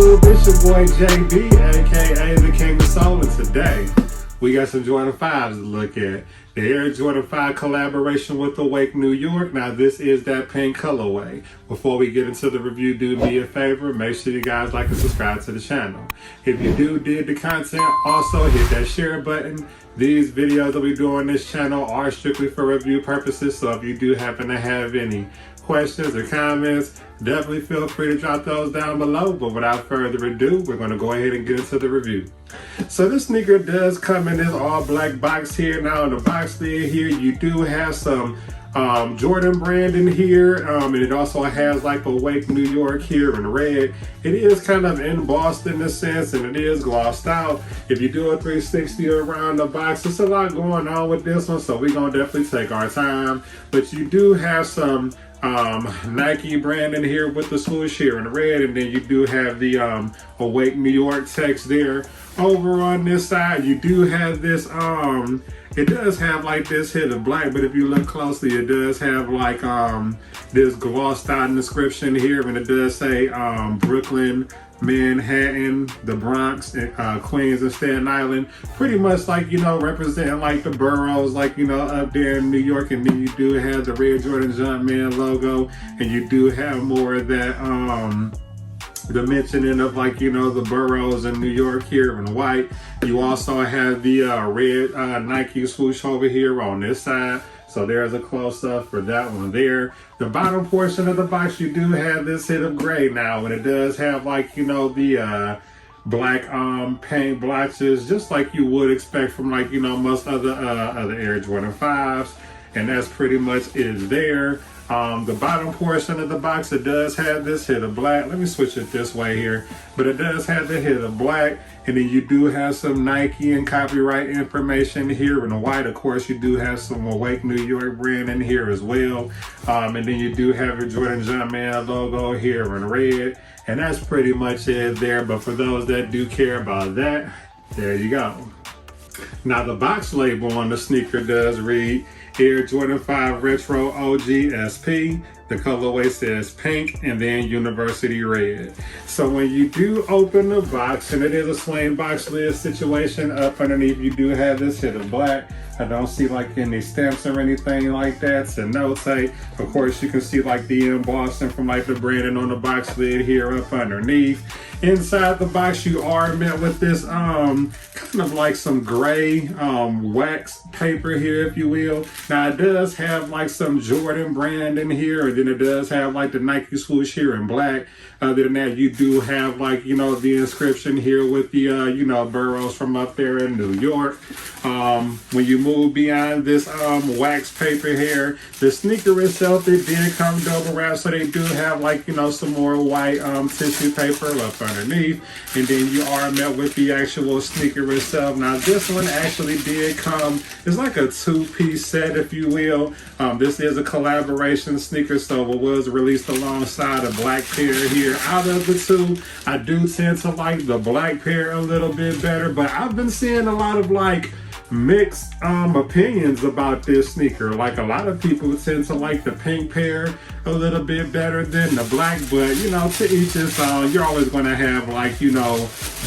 YouTube? It's your boy JB, aka the King of Soul, and today we got some Jordan 5s to look at. The Air Jordan 5 collaboration with Awake New York. Now this is that pink colorway. Before we get into the review, do me a favor, make sure you guys like and subscribe to the channel. If you dig the content, also hit that share button. These videos that we do on this channel are strictly for review purposes, so if you do happen to have any questions or comments, definitely feel free to drop those down below. But without further ado, we're going to go ahead and get into the review. So this sneaker does come in this all black box here. Now in the box lid here, you do have some Jordan brand in here, and it also has like Awake New York here in red. It is kind of embossed in a sense, and it is glossed out. If you do a 360 around the box, there's a lot going on with this one, so we're gonna definitely take our time. But you do have some Nike brand in here with the swoosh here in red, and then you do have the Awake New York text there. Over on this side, you do have this it does have like this hit of black, but if you look closely, it does have like this glossed out inscription here, and it does say Brooklyn, Manhattan, the Bronx, Queens, and Staten Island. Pretty much like, you know, representing like the boroughs, like, you know, up there in New York. And then you do have the red Jordan Jumpman logo, and you do have more of that the mentioning of, like, you know, the boroughs in New York here in white. You also have the red Nike swoosh over here on this side. So there's a close-up for that one there. The bottom portion of the box, you do have this hit of gray now, and it does have, like, you know, the black paint blotches, just like you would expect from, like, you know, most other Air Jordan 5s. And that's pretty much it there. The bottom portion of the box, it does have this hit of black. Let me switch it this way here. But it does have the hit of black. And then you do have some Nike and copyright information here in white. Of course, you do have some Awake New York brand in here as well. And then you do have your Jordan Jumpman logo here in red. And that's pretty much it there. But for those that do care about that, there you go. Now the box label on the sneaker does read Air Jordan 5 Retro OG SP. The colorway says pink and then University Red. So when you do open the box, and it is a swing box lid situation, up underneath you do have this hit of black. I don't see like any stamps or anything like that to notate. Of course, you can see like the embossing from like the branding on the box lid here up underneath. Inside the box, you are met with this kind of like some gray wax paper here, if you will. Now it does have like some Jordan brand in here, and then it does have like the Nike swoosh here in black. Other than that, you do have like, you know, the inscription here with the you know, boroughs from up there in New York. When you move beyond this wax paper here, the sneaker itself, it did come double wrapped, so they do have like, you know, some more white tissue paper up underneath. And then you are met with the actual sneaker itself. Now this one actually did come, it's like a two-piece set, if you will. This is a collaboration sneaker, so it was released alongside a black pair here. Out of the two, I do tend to like the black pair a little bit better, but I've been seeing a lot of like mixed opinions about this sneaker. Like a lot of people tend to like the pink pair a little bit better than the black, but you know, to each his own. You're always going to have, like, you know,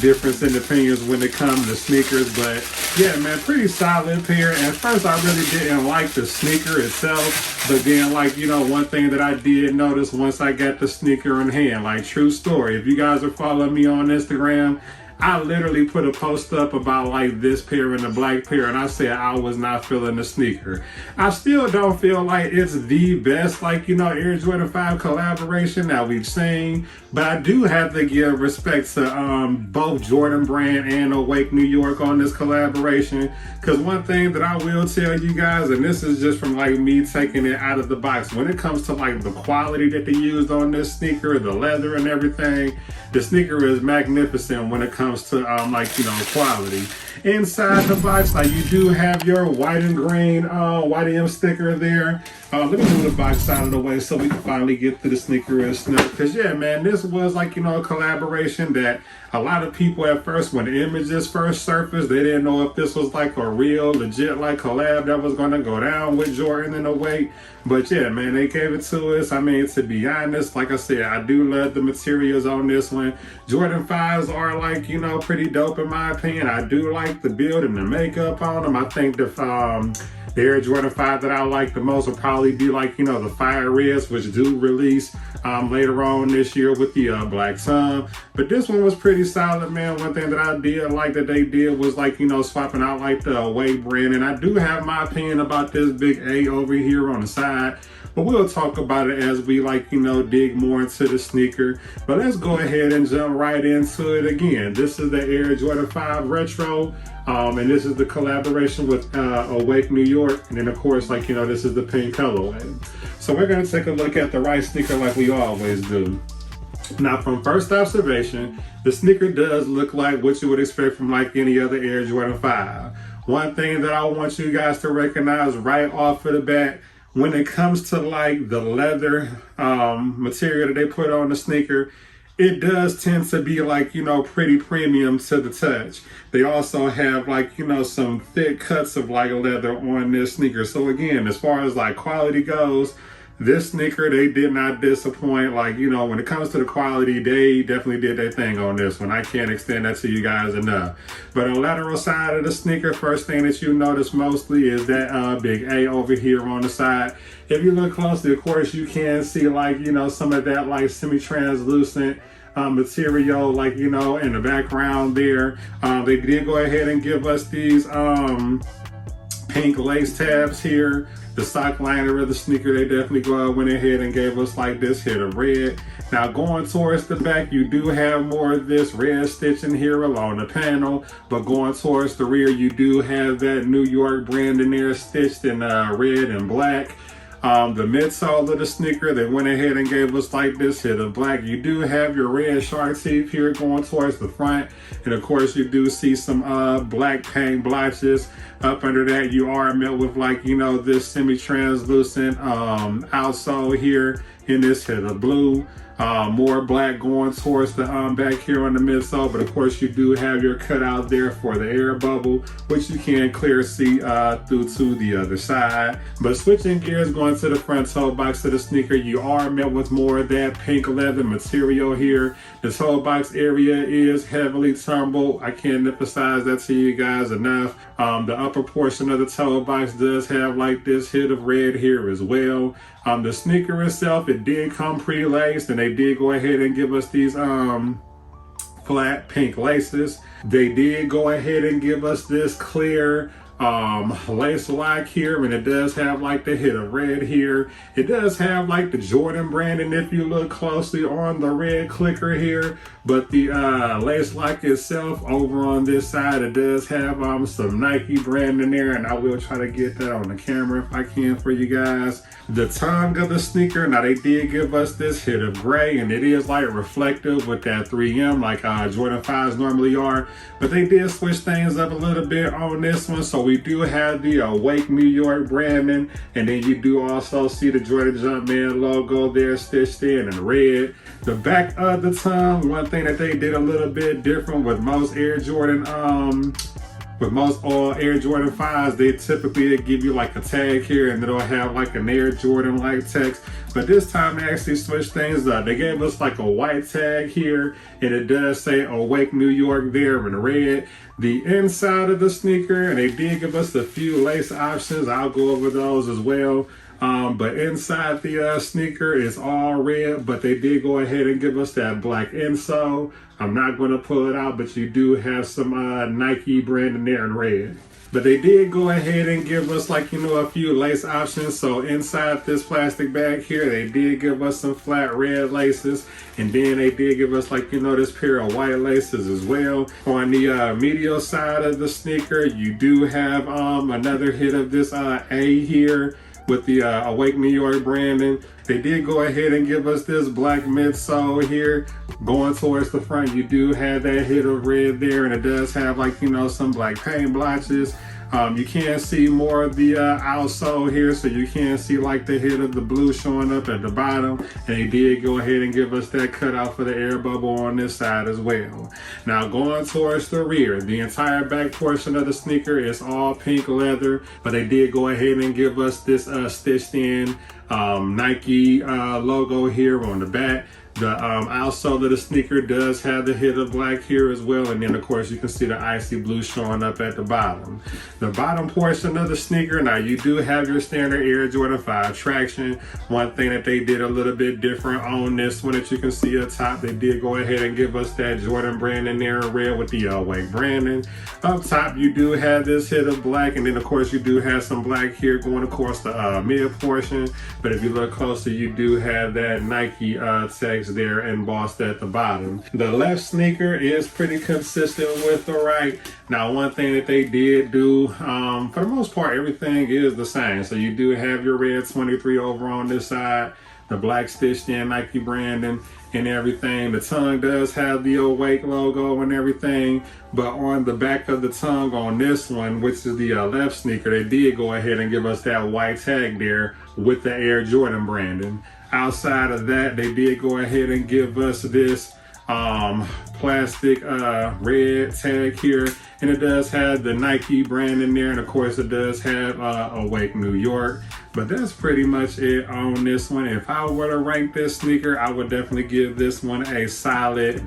difference in opinions when it comes to sneakers. But yeah, man, pretty solid pair. At first I really didn't like the sneaker itself, but then, like, you know, one thing that I did notice once I got the sneaker in hand, like, true story, if you guys are following me on Instagram, I literally put a post up about like this pair and the black pair, and I said I was not feeling the sneaker. I still don't feel like it's the best, like, you know, Air Jordan 5 collaboration that we've seen, but I do have to give respect to both Jordan brand and Awake New York on this collaboration. Because one thing that I will tell you guys, and this is just from like me taking it out of the box, when it comes to like the quality that they used on this sneaker, the leather and everything, the sneaker is magnificent when it comes to like, you know, quality. Inside the box, like you do have your white and green white M sticker there. Let me move the box out of the way so we can finally get to the sneaker and snook. Because yeah, man, this was like, you know, a collaboration that a lot of people at first, when the images first surfaced, they didn't know if this was like a real, legit like collab that was going to go down with Jordan in a way. But yeah, man, they gave it to us. I mean, to be honest, like I said, I do love the materials on this one. Jordan 5s are like, you know, pretty dope in my opinion. I do like the build and the makeup on them. I think the Air Jordan 5 that I like the most will probably be like, you know, the Fire Reds, which do release later on this year with the Black Sun. But this one was pretty solid, man. One thing that I did like that they did was like, you know, swapping out like the Away brand. And I do have my opinion about this big A over here on the side. But we'll talk about it as we like, you know, dig more into the sneaker. But let's go ahead and jump right into it again. This is the Air Jordan 5 Retro. And this is the collaboration with Awake New York. And then of course, like, you know, this is the pink colorway. So we're gonna take a look at the right sneaker like we always do. Now from first observation, the sneaker does look like what you would expect from like any other Air Jordan 5. One thing that I want you guys to recognize right off of the bat, when it comes to like the leather material that they put on the sneaker, it does tend to be like, you know, pretty premium to the touch. They also have like, you know, some thick cuts of like leather on this sneaker. So again, as far as like quality goes, this sneaker, they did not disappoint. Like, you know, when it comes to the quality, they definitely did their thing on this one. I can't extend that to you guys enough. But on the lateral side of the sneaker, first thing that you notice mostly is that big A over here on the side. If you look closely, of course, you can see like, you know, some of that like semi-translucent material, like, you know, in the background there. They did go ahead and give us these pink lace tabs here. The sock liner of the sneaker, they definitely went ahead and gave us like this hit of red. Now going towards the back, you do have more of this red stitching here along the panel, but going towards the rear, you do have that New York brand in there stitched in red and black. The midsole of the sneaker, they went ahead and gave us like this hit of black. You do have your red shark teeth here going towards the front. And of course you do see some black paint blotches. Up under that, you are met with like, you know, this semi-translucent outsole here in this hit of blue. More black going towards the back here on the midsole, but of course you do have your cutout there for the air bubble, which you can clear see through to the other side. But switching gears, going to the front toe box of the sneaker, you are met with more of that pink leather material here. The toe box area is heavily tumbled. I can't emphasize that to you guys enough. The upper portion of the toe box does have like this hit of red here as well. The sneaker itself, it did come pre-laced, and they did go ahead and give us these flat pink laces. They did go ahead and give us this clear lace lock here, and it does have like the hit of red here. It does have like the Jordan branding if you look closely on the red clicker here, but the lace lock itself over on this side, it does have some Nike branding there, and I will try to get that on the camera if I can for you guys. The tongue of the sneaker, now they did give us this hit of gray, and it is like reflective with that 3M like Jordan 5s normally are, but they did switch things up a little bit on this one. So we do have the Awake New York branding, and then you do also see the Jordan Jumpman logo there stitched in red. The back of the tongue, one thing that they did a little bit different with most Air Jordan Air Jordan 5s, they typically give you like a tag here, and it'll have like an Air Jordan like text. But this time they actually switched things up. They gave us like a white tag here, and it does say Awake New York there in red. The inside of the sneaker, and they did give us a few lace options. I'll go over those as well. But inside the sneaker is all red, but they did go ahead and give us that black insole. I'm not going to pull it out, but you do have some Nike brand in there in red. But they did go ahead and give us like, you know, a few lace options. So inside this plastic bag here, they did give us some flat red laces. And then they did give us like, you know, this pair of white laces as well. On the medial side of the sneaker, you do have another hit of this A here. with the Awake New York branding. They did go ahead and give us this black midsole here. Going towards the front, you do have that hit of red there, and it does have, like, you know, some black paint blotches. You can see more of the outsole here, so you can see like the hit of the blue showing up at the bottom. And they did go ahead and give us that cutout for the air bubble on this side as well. Now going towards the rear, the entire back portion of the sneaker is all pink leather, but they did go ahead and give us this stitched in Nike logo here on the back. The outsole of the sneaker does have the hit of black here as well, and then of course you can see the icy blue showing up at the bottom. The bottom portion of the sneaker, now you do have your standard Air Jordan 5 traction. One thing that they did a little bit different on this one that you can see up top, they did go ahead and give us that Jordan brand in there in red with the Wake branding. Up top you do have this hit of black, and then of course you do have some black here going across the mid portion, but if you look closer you do have that Nike text there embossed at the bottom. The left sneaker is pretty consistent with the right. Now one thing that they did do, for the most part everything is the same. So you do have your red 23 over on this side, the black stitched in Nike branding and everything. The tongue does have the Awake logo and everything, but on the back of the tongue on this one, which is the left sneaker, they did go ahead and give us that white tag there with the Air Jordan branding. Outside of that, they did go ahead and give us this plastic red tag here, and it does have the Nike brand in there, and of course it does have Awake New York. But that's pretty much it on this one. If I were to rank this sneaker, I would definitely give this one a solid,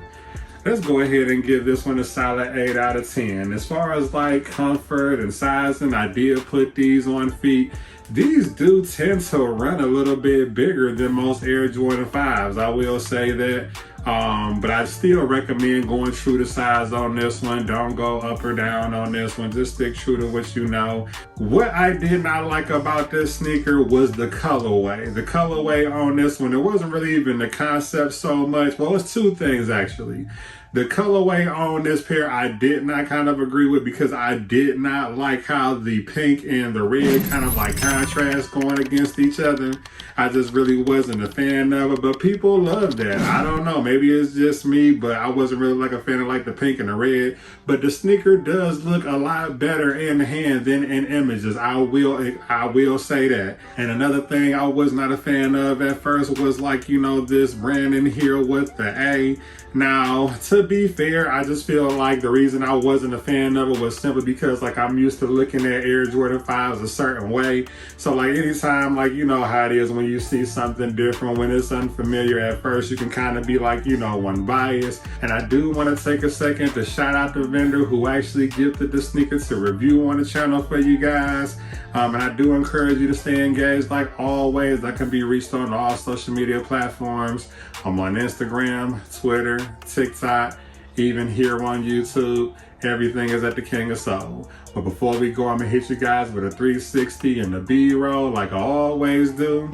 let's go ahead and give this one a solid 8 out of 10. As far as like comfort and sizing, I did put these on feet. These do tend to run a little bit bigger than most Air Jordan 5s, I will say that. But I still recommend going true to size on this one. Don't go up or down on this one. Just stick true to what you know. What I did not like about this sneaker was the colorway. The colorway on this one, it wasn't really even the concept so much. Well, it's two things actually. The colorway on this pair I did not kind of agree with, because I did not like how the pink and the red kind of like contrast going against each other. I just really wasn't a fan of it, but people love that. I don't know, maybe it's just me, but I wasn't really like a fan of like the pink and the red. But the sneaker does look a lot better in hand than in images. I will say that. And another thing I was not a fan of at first was like, you know, this brand in here with the A. Now, to be fair, I just feel like the reason I wasn't a fan of it was simply because like I'm used to looking at Air Jordan 5s a certain way. So like anytime, like, you know how it is when you see something different, when it's unfamiliar at first, you can kind of be like, you know, unbiased. And I do want to take a second to shout out the vendor who actually gifted the sneaker to review on the channel for you guys. And I do encourage you to stay engaged like always. I can be reached on all social media platforms. I'm on Instagram, Twitter, TikTok, even here on YouTube. Everything is at the King of Soul. But before we go, I'm gonna hit you guys with a 360 and the B-roll like I always do.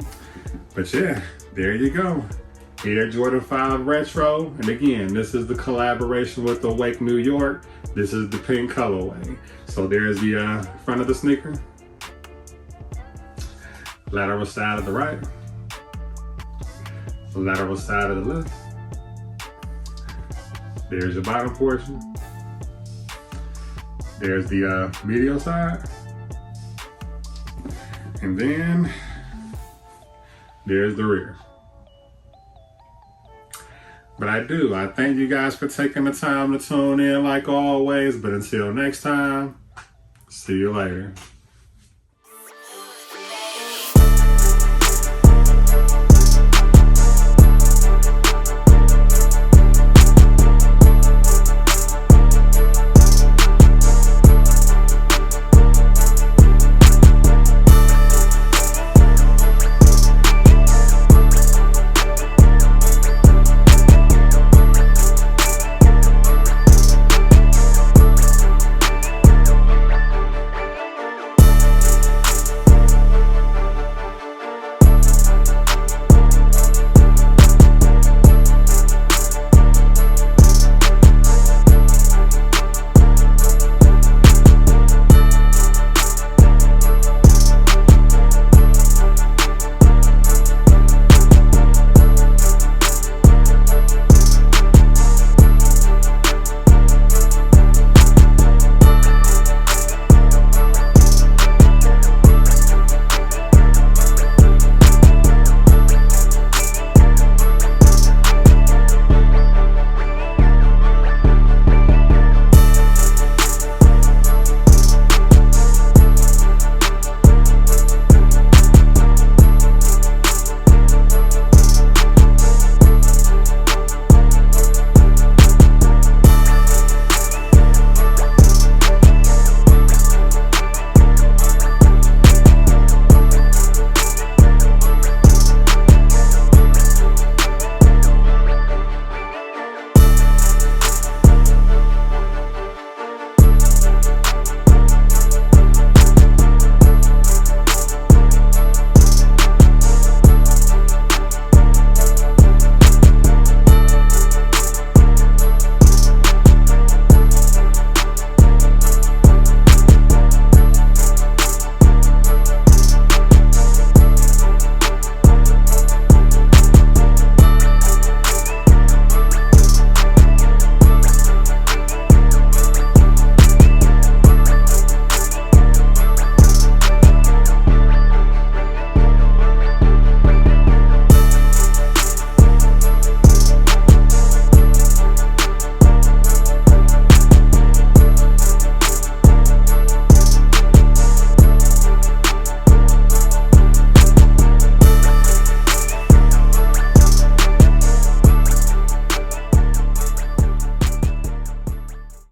But yeah, there you go. Air Jordan 5 Retro. And again, this is the collaboration with Awake New York. This is the pink colorway. So there's the front of the sneaker. Lateral side of the right. Lateral side of the left. There's your bottom portion. There's the medial side. And then there's the rear. But I thank you guys for taking the time to tune in like always. But until next time, see you later.